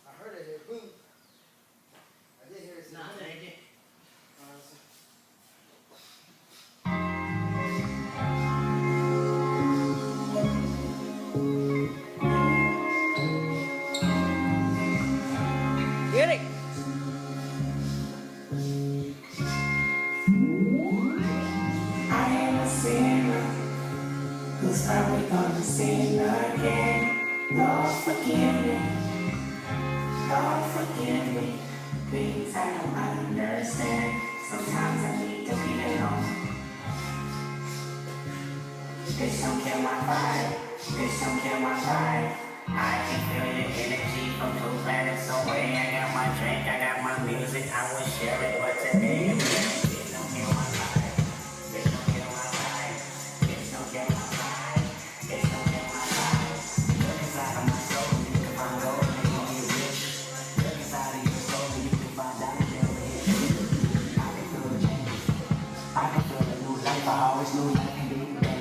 I heard it here. Boom. I did hear it. Nah, thank you. Get it. I am a sinner who's probably gonna sin again. Lord, forgive me. Lord, forgive me. Things I don't understand. Sometimes I need to be alone. This don't kill my vibe. This don't kill my vibe. I can feel the energy from 2 planets away. I got my drink, I got my music. I would share it, but today this don't kill my vibe. This don't kill my vibe. This don't kill my vibe. This don't kill my vibe. Look inside of my soul, you can find gold and you can get rich. Look inside of your soul, you can find diamonds and hit. I can feel the change. I can feel a new life. I always knew life can be better.